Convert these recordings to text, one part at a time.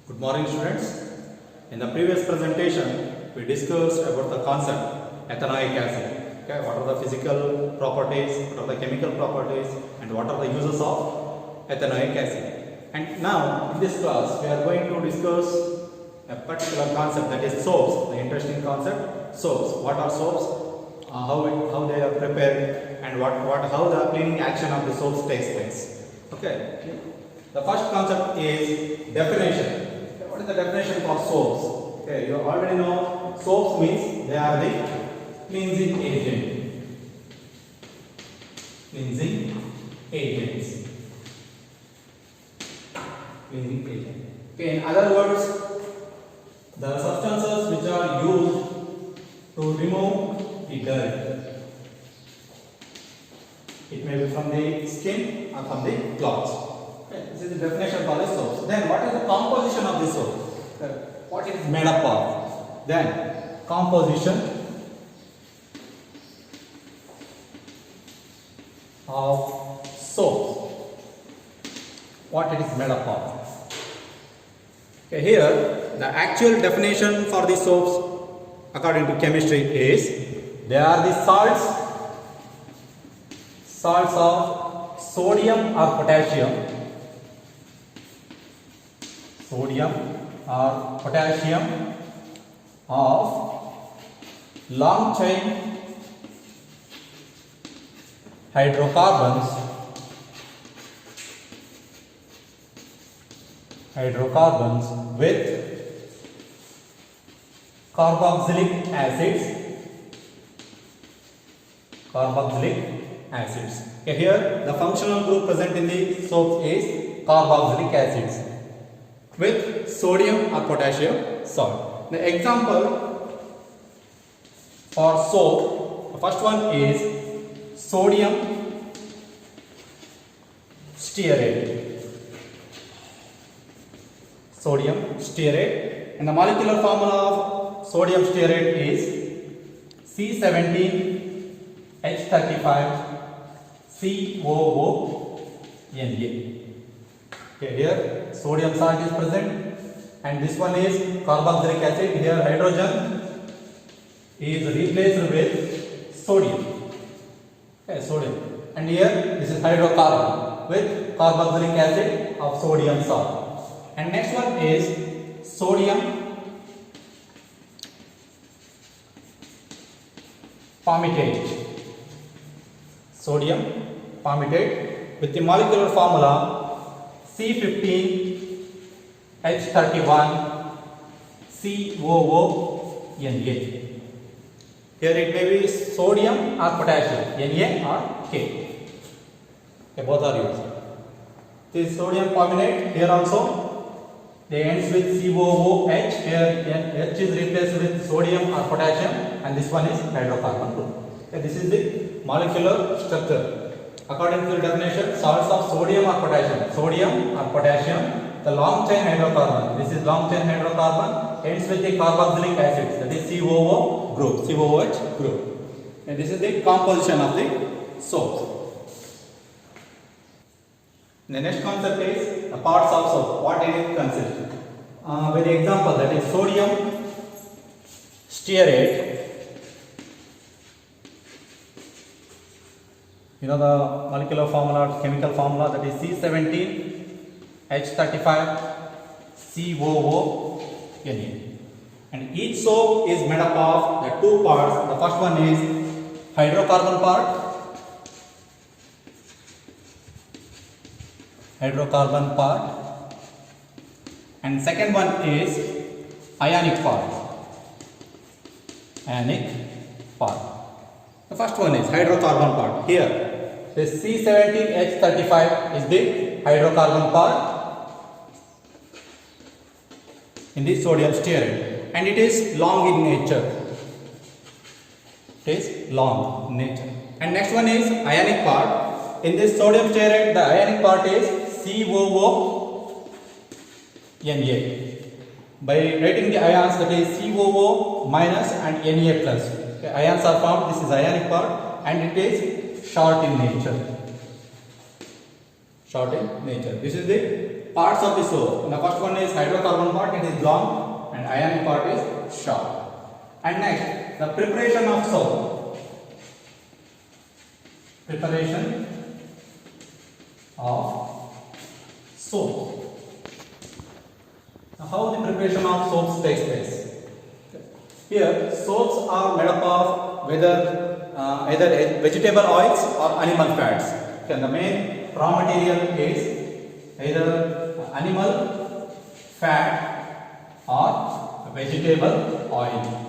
Good morning, students. In the previous presentation, we discussed about the concept ethanoic acid. Okay, what are the physical properties, what are the chemical properties, and what are the uses of ethanoic acid. And now, in this class, we are going to discuss a particular concept, that is soaps. The interesting concept, soaps. What are soaps? How they are prepared, and how the cleaning action of the soaps takes place. Okay. The first concept is definition. What is the definition for soaps? Okay, you already know soaps means they are the cleansing agent. Cleansing agents. Cleansing agent. Okay, in other words, the substances which are used to remove the dirt. It may be from the skin or from the cloths. This is the definition for the soaps. Then what is the composition of the soap? What it is made up of? Then composition of soap. What it is made up of? Okay, here the actual definition for the soaps according to chemistry is they are the salts of sodium or potassium. Sodium or potassium of long chain hydrocarbons with carboxylic acids. Okay, here the functional group present in the soap is carboxylic acids with sodium or potassium salt. The example for soap, the first one is sodium stearate. Sodium stearate, and the molecular formula of sodium stearate is C17H35COONa. Okay, here sodium salt is present, and this one is carboxylic acid. Here hydrogen is replaced with sodium. Okay, sodium, and here this is hydrocarbon with carboxylic acid of sodium salt. And next one is sodium palmitate. Sodium palmitate with the molecular formula C15H31COONa. Here it may be sodium or potassium, Na or K. Okay, both are used. This sodium palmitate, here also they ends with COOH. Here H is replaced with sodium or potassium, and this one is hydrocarbon group. Okay, this is the molecular structure. According to the definition, salts of sodium or potassium, the long chain hydrocarbon. This is long chain hydrocarbon, ends with the carboxylic acids, that is COOH group. And this is the composition of the soap. The next concept is the parts of soap. What it consists? With the example, that is sodium stearate. You know the molecular formula, chemical formula, that is C17H35COONa. And each soap is made up of the two parts. The first one is hydrocarbon part. And second one is ionic part. The first one is hydrocarbon part. Here this C17H35 is the hydrocarbon part in the sodium stearate, and it is long in nature. And next one is ionic part. In this sodium stearate, the ionic part is COONa. By writing the ions, that is COO minus and Na plus. Okay, ions are formed. This is ionic part, and it is short in nature. This is the parts of the soap. The first one is hydrocarbon part, it is long, and ionic part is short. And next, the preparation of soap. Preparation of soap. Now, how the preparation of soaps takes place? Here, soaps are made up of either vegetable oils or animal fats. Okay, the main raw material is either animal fat or vegetable oil.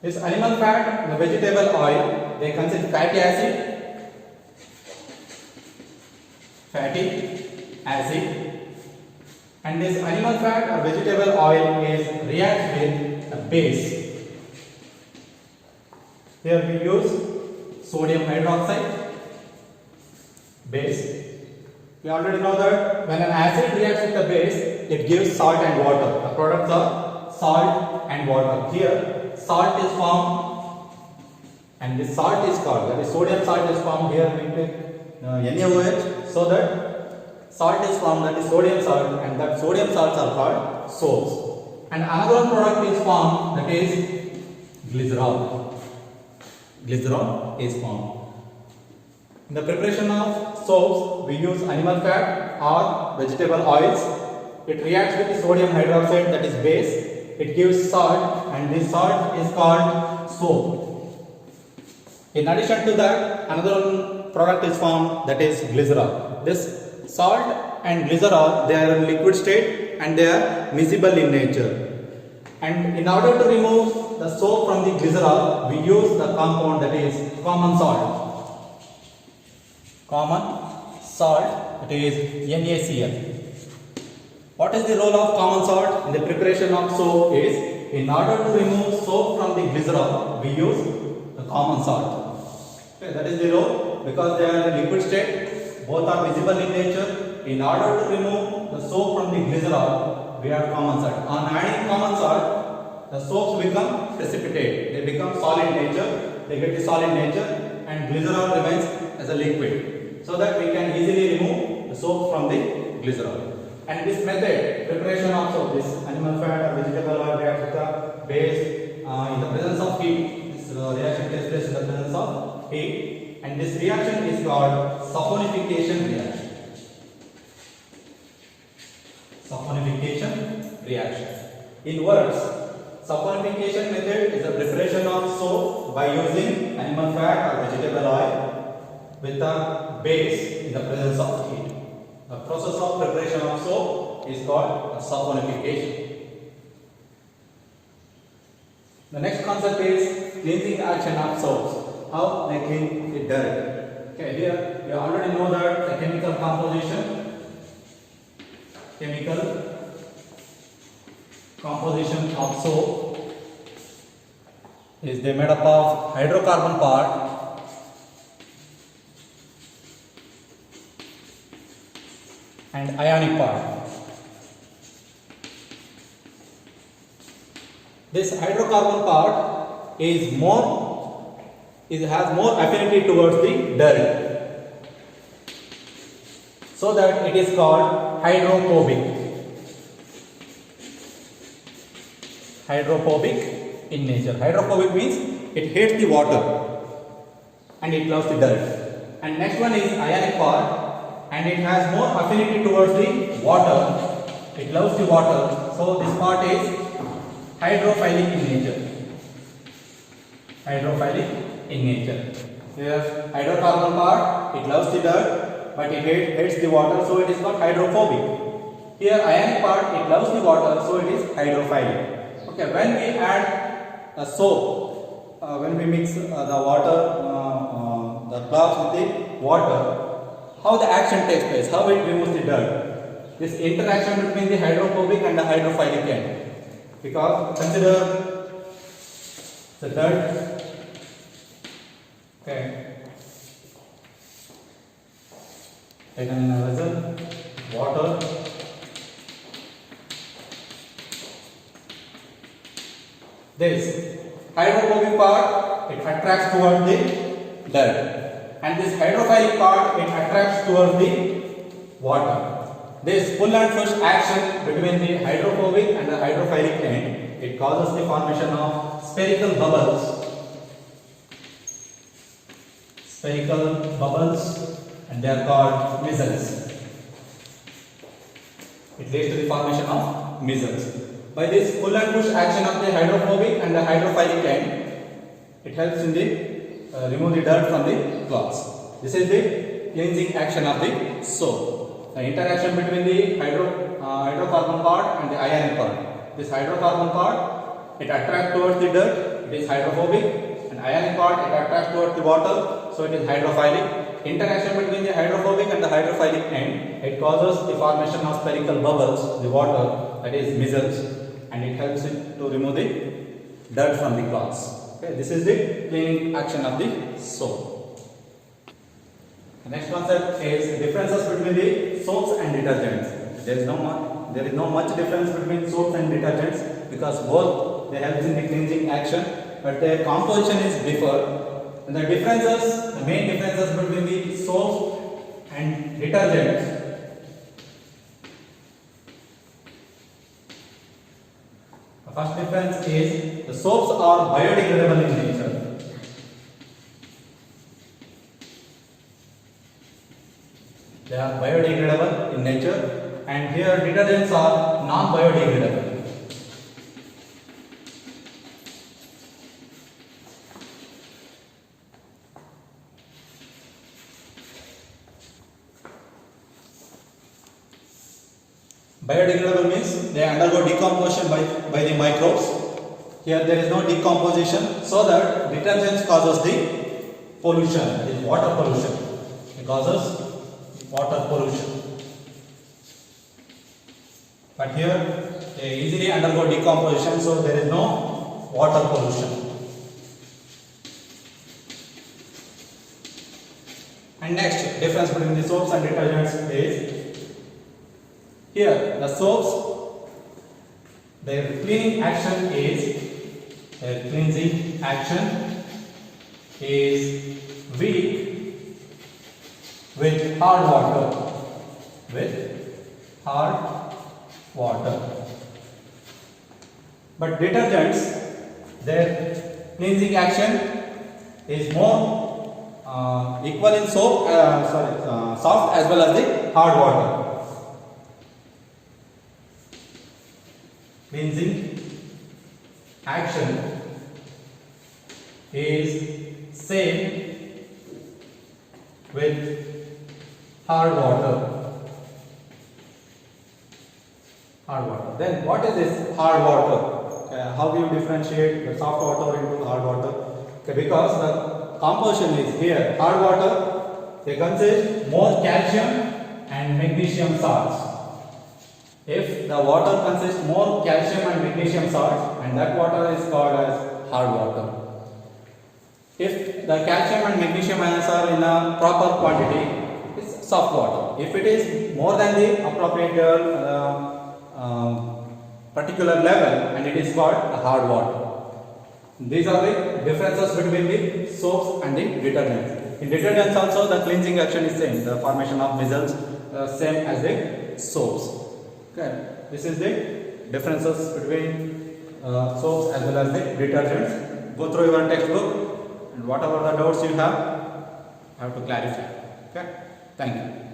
This animal fat, the vegetable oil, they consist fatty acid, and this animal fat or vegetable oil is reacts with a base. Here we use sodium hydroxide base. We already know that when an acid reacts with a base, it gives salt and water. The products are salt and water. Here, salt is formed, and this salt is called, that is sodium salt is formed. Here we take NaOH, so that salt is formed, that is sodium salt, and that sodium salts are called soaps. And another product is formed, that is glycerol. Glycerol is formed. In the preparation of soaps, we use animal fat or vegetable oils. It reacts with the sodium hydroxide, that is base. It gives salt, and this salt is called soap. In addition to that, another product is formed, that is glycerol. This salt and glycerol, they are in liquid state and they are miscible in nature. And in order to remove the soap from the glycerol, we use the compound, that is common salt. Common salt, that is NaCl. What is the role of common salt in the preparation of soap is, in order to remove soap from the glycerol, we use the common salt. Okay, that is the role, because they are in liquid state, both are visible in nature. In order to remove the soap from the glycerol, we have common salt. On adding common salt, the soaps become precipitate. They become solid nature. They get the solid nature, and glycerol remains as a liquid, so that we can easily remove the soap from the glycerol. And this method, preparation of soap, this animal fat or vegetable oil reacts with the base in the presence of heat. This reaction takes place in the presence of heat, and this reaction is called saponification reaction. Saponification reaction. In words, saponification method is the preparation of soap by using animal fat or vegetable oil with a base in the presence of heat. The process of preparation of soap is called saponification. The next concept is cleansing action of soaps. How they clean the dirt. Okay, here you already know that the chemical composition of soap is they made up of hydrocarbon part and ionic part. This hydrocarbon part has more affinity towards the dirt, so that it is called hydrophobic. Hydrophobic in nature. Hydrophobic means it hates the water and it loves the dirt. And next one is ionic part, and it has more affinity towards the water. It loves the water, so this part is hydrophilic in nature. Hydrophilic in nature. Here hydrocarbon part, it loves the dirt, but it hates the water, so it is called hydrophobic. Here ionic part, it loves the water, so it is hydrophilic. Okay, when we add a soap, when we mix the water, the cloth with the water, how the action takes place, how it removes the dirt. This interaction between the hydrophobic and the hydrophilic end. Because consider the dirt. Okay. Taken in a vessel, water. This hydrophobic part, it attracts toward the dirt. and this hydrophilic part, it attracts towards the water. This pull and push action between the hydrophobic and the hydrophilic end, it causes the formation of spherical bubbles. Spherical bubbles, and they are called missels. It leads to the formation of missels. By this pull and push action of the hydrophobic and the hydrophilic end, it helps in the remove the dirt from the cloths. This is the cleansing action of the soap. The interaction between the hydrocarbon part and the ionic part. This hydrocarbon part, it attracts towards the dirt, it is hydrophobic, and ionic part, it attracts towards the water, so it is hydrophilic. Interaction between the hydrophobic and the hydrophilic end, it causes the formation of spherical bubbles, the water, that is missels, and it helps it to remove the dirt from the cloths. Okay, this is the cleaning action of the soap. The next concept is differences between the soaps and detergents. There is no much difference between soaps and detergents because both they help in the cleansing action, but their composition is differ. And the differences, the main differences between the soaps and detergents. The first difference is the soaps are biodegradable in nature. They are biodegradable in nature, and here detergents are non-biodegradable. Biodegradable means they undergo decomposition by the microbes. Here there is no decomposition, so that detergents causes the pollution, it is water pollution. It causes water pollution. But here they easily undergo decomposition, so there is no water pollution. And next difference between the soaps and detergents is here the soaps, their cleaning action is weak with hard water. But detergents, their cleansing action is more equal in soft as well as the hard water. Cleansing action is same with hard water. Then what is this hard water? How do you differentiate the soft water into hard water? Okay, because the composition is here hard water, they consist more calcium and magnesium salts. If the water consists more calcium and magnesium salts, and that water is called as hard water. If the calcium and magnesium ions are in a proper quantity, it's soft water. If it is more than the appropriate particular level, and it is called a hard water. These are the differences between the soaps and the detergents. In detergents also the cleansing action is same, the formation of missels same as the soaps. Okay. This is the differences between soaps as well as the detergents. Go through your textbook, and whatever the doubts you have to clarify. Okay. Thank you.